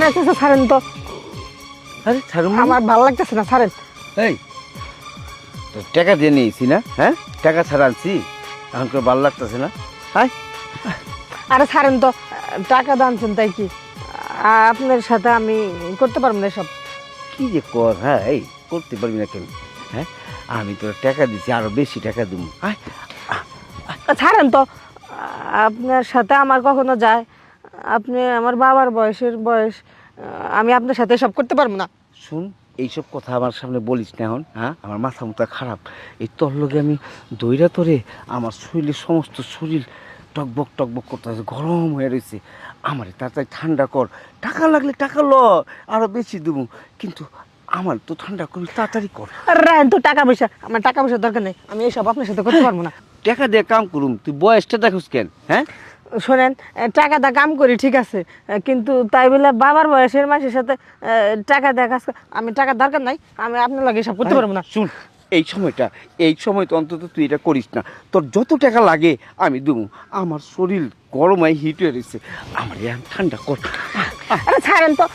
আরে চাচা ছাড়েন তো, আরে ছাড়ুন আমার ভালো লাগতেছে না, ছাড়েন। এই তো টাকা দিয়ে নিয়েছি না, হ্যাঁ টাকা ছাড়া আনছি, এখন করে ভালো লাগতেছে না? হ্যাঁ আরে ছাড়েন তো, টাকা দানছেন তাই কি? আপনার সাথে আমি করতে পারবো না এসব। কি যে কর, হ্যাঁ এই করতে পারবি না কেন? হ্যাঁ আমি তোর টাকা দিচ্ছি, আরো বেশি টাকা দেবো। হ্যাঁ ছাড়েন তো, আপনার সাথে আমার কখনো যায়? আপনি আমার বাবার বয়স, আমি আপনার সাথে সব করতে পারবো না। শুন, এইসব কথা আমার সামনে বলিস না এখন, হ্যাঁ আমার মাথা মুথা খারাপ। এই তোর লগে আমি দইরা তোরে আমার শরীরের সমস্ত শরীর টকবক টকবক করতেছে, গরম হয়ে রয়েছে। আমার তাড়াতাড়ি ঠান্ডা কর, টাকা লাগলে টাকা ল, আরো বেশি দেবো, কিন্তু আমার তো ঠান্ডা করবি, তাড়াতাড়ি কর। রায়ন তো টাকা পয়সা, আমার টাকা পয়সার দরকার নেই, আমি এইসব আপনার সাথে করতে পারবো না। টাকা দিয়ে কাম করুম, তুই বয়সটা দেখোস কেন? হ্যাঁ শোনেন, টাকাটা কাম করি ঠিক আছে, কিন্তু তাই বলে বাবার বয়সের মানুষের সাথে টাকা দেয় কাজ আমি টাকার দরকার নাই, আমি আপনার লাগে সব করতে পারবো না। শুন, এই সময় তো অন্তত তুই এটা করিস না। তোর যত টাকা লাগে আমি দেবো, আমার শরীর গরমায় হিট হয়ে রয়েছে, আমার এখন ঠান্ডা কর। আরে ছাড়েন তো।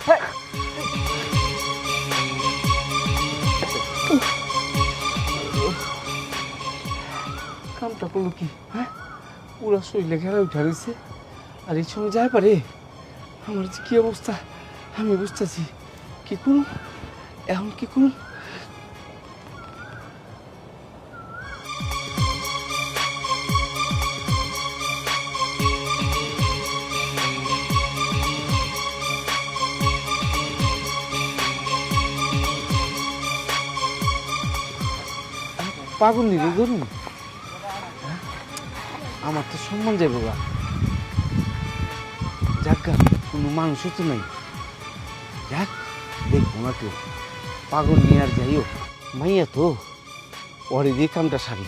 কামটা করলো কি? হ্যাঁ পুরা শরীরে ঘেরা উঠে রয়েছে, আর এই সময় যায় পারে? আমার যে কি অবস্থা আমি বুঝতেছি, কি করুন এখন, কি করুন? পাগল নিবে ধরুন, আমার তো সম্মান যাবো গা, যাক গা, কোনো মানুষও তো নাই, যাক দেখবো না কেউ, পাগল নিয়ে আর যাইও, মাইয়া তো ওরে দিয়ে কামটা সারি।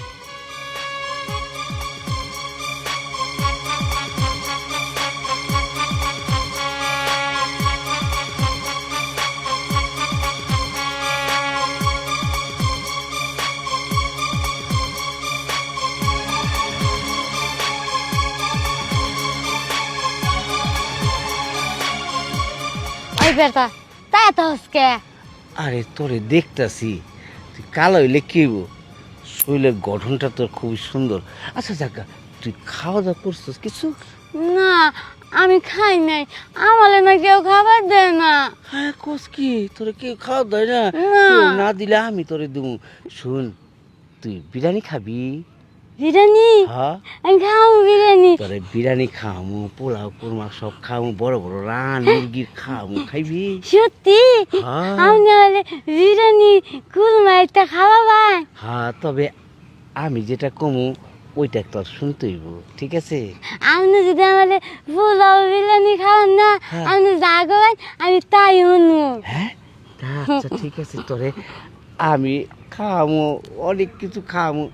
ওই বেটা তাই তো হসকে আরে তোরে দেখতাছি, তুই কালো হইলে কি হইব, শরীরের গঠনটা তোর খুবই সুন্দর। আচ্ছা যাক, তুই খাওয়া দাওয়া করছিস কিছু? না আমি খাই নাই, আমালে না কেউ খাবার দেয় না। হ্যাঁ কোস কি, তোরে কেউ খাওয়া দেয় না? না। কেউ না দিলে আমি তোরে দেবো। শুন, তুই বিরিয়ানি খাবি? বিরিয়ানি হ্যাঁ আমি খাবো বিরিয়ানি। তোরে বিরিয়ানি খামু, পোলাও কুরমা সব খামু, বড় বড় রান মুরগির খামু, খাইবি? সত্যি হ্যাঁ। আমি নাহলে বিরিয়ানি কুরমা একটা খাওয়া ভাই। হ্যাঁ তবে আমি যেটা কমু ওইটা তোর শুনতে হইব, ঠিক আছে? আপনি যদি আমাদের পোলাও বিরিয়ানি খাওয়ান না, হ্যাঁ। আপনি যা করবেন আমি তাই শুনবো। হ্যাঁ আচ্ছা ঠিক আছে, তোরে আমি খাওয়ামু, অনেক কিছু খাওয়ামু,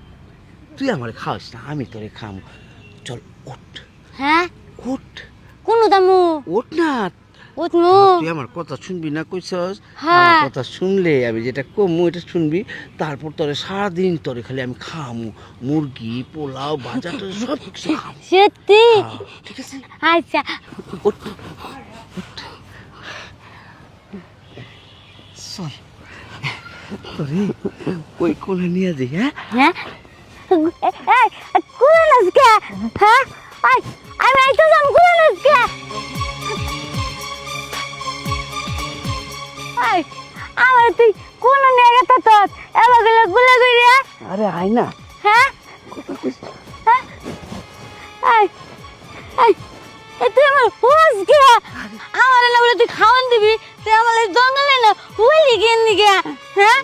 তুই আমার খাওয়াস না, আমি তোরে খাওয়ামু। চল ওঠ, হ্যাঁ ওঠ, কোনো দামু ওঠ না। উঠমু। তুই আমার কথা শুনবি না কইছস? হ্যাঁ। আমার কথা শুনলে আমি যেটা কমু এটা শুনবি, তারপর তোরে সারাদিন তোরে খালি আমি খাওয়ামু, মুরগি পোলাও ভাজা তোরে সব কিছু খাওয়ামু। সত্যি হ্যাঁ, ঠিক আছে? আচ্ছা ওঠ, চল তোরে ওই কোলে নিয়ে যাই। হ্যাঁ হ্যাঁ এই কোন আজকে হ্যাঁ আই আমি আইতো যাম কোন আজকে আই আমার তুই কোন নিয়ে গেছ তো এবার গেলে গুলে গইরে আরে আয় না। হ্যাঁ হ্যাঁ আই আই তুই আমার হুঁস গে আমার না বলে তুই খাওয়ান দিবি তুই আমার জঙ্গলে না হুইলি গেন নিগে হ্যাঁ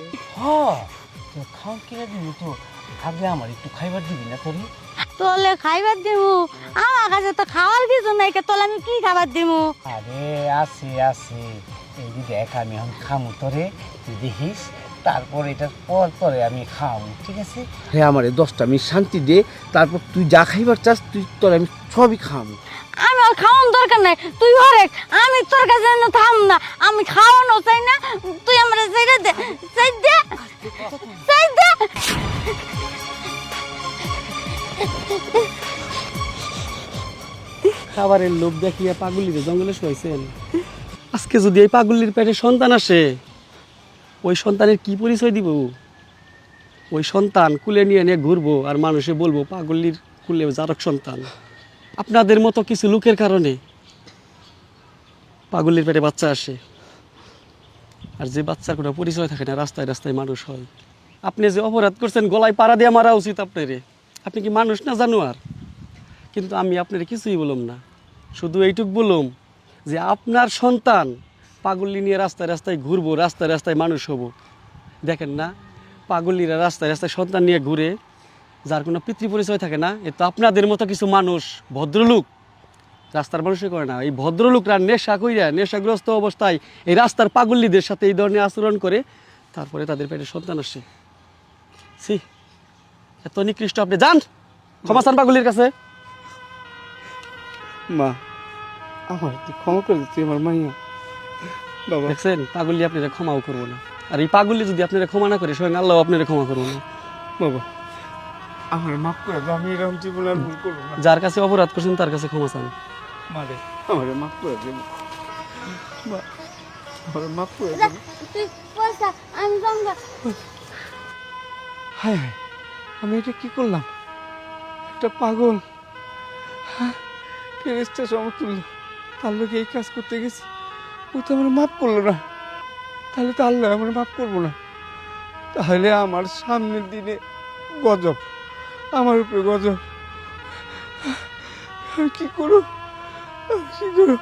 তো খাও কিনা দিবি, তো আগে আমার একটু খাইবার দিবি না তোরে? তোলে খাইবার দিমু আমার কাছে তো খাওয়ার কিছু নাই কে তোলে আমি কি খাবার দিমু আরে আছে আছে, এই যে দেখ আমি এখন খামু তোরে, তুই দেখিস, তারপর এটার পর পরে আমি খাওয়াবো, ঠিক আছে? হ্যাঁ আমার 10টা মিনিট শান্তি দে, তারপর তুই যা খাইবার চাস তুই তোর আমি সবই খাওয়াবো। আমি আর খাওয়ান দরকার নাই তুই হরেক আমি তোর কাছে থাম না আমি খাওয়ানো চাই না তুই আমার চাইতে দে চাইতে চাইতে খাবারের লোভ দেখিয়া পাগলিরে জঙ্গলে শুয়াইছেন। আজকে যদি এই পাগলির পেটে সন্তান আসে, ওই সন্তানের কি পরিচয় দিব? ওই সন্তান কুলে নিয়ে নিয়ে ঘুরবো আর মানুষে বলবো পাগলির কুলে জারক সন্তান। আপনাদের মতো কিছু লোকের কারণে পাগলির পেটে বাচ্চা আসে, আর যে বাচ্চার কোনো পরিচয় থাকে না, রাস্তায় রাস্তায় মানুষ হয়। আপনি যে অপরাধ করছেন, গলায় পাড়া দিয়ে মারা উচিত আপনারে। আপনি কি মানুষ না জানোয়ার? কিন্তু আমি আপনার কিছুই বললাম না, শুধু এইটুক বললাম যে আপনার সন্তান পাগলি নিয়ে রাস্তায় রাস্তায় ঘুরবো, রাস্তায় রাস্তায় মানুষ হব। দেখেন না, পাগলিরা রাস্তায় রাস্তায় সন্তান নিয়ে ঘুরে, যার কোনো পিতৃ পরিচয় থাকে না। এ তো আপনাদের মতো কিছু মানুষ, ভদ্রলোক, রাস্তার মানুষে করে না। এই ভদ্রলোকরা নেশা কইরা, নেশাগ্রস্ত অবস্থায় এই রাস্তার পাগলিদের সাথে এই ধরনের আচরণ করে, তারপরে তাদের পেটে সন্তান আসে। সি, এত নিকৃষ্ট। আপনি যান, ক্ষমা চান পাগলির কাছে। মা, আমার তুই ক্ষমা করে দিচ্ছি, আমার মাইয়া। বাবা, দেখছেন, পাগলি আপনারা ক্ষমাও করবো না। আর এই পাগলি যদি আপনারা ক্ষমা না করে, স্বয়ং আল্লাহ আপনারা ক্ষমা করবো না। বাবা, আমার মাফ করে দাও, আমি এরকম জীবন আর ভুল করবো না। যার কাছে অপরাধ করছেন তার কাছে ক্ষমা চান। মারে, আমার মাফ করে দেব। মা, আমার মাফ করে যা, দেব। তুই পয়সা আমি জমগা। হায় হায়, আমি এটা কি করলাম? একটা পাগল, হ্যাঁ, ফেরেশতা সমতুল্য, তার লোকে এই কাজ করতে গেছি, ও তো আমার মাফ করলো না। তাহলে তো আল্লাহ আমার মাফ করবো না। তাহলে আমার সামনের দিনে গজব, আমার উপরে গজব। আমি কি করব? আমি কি করব?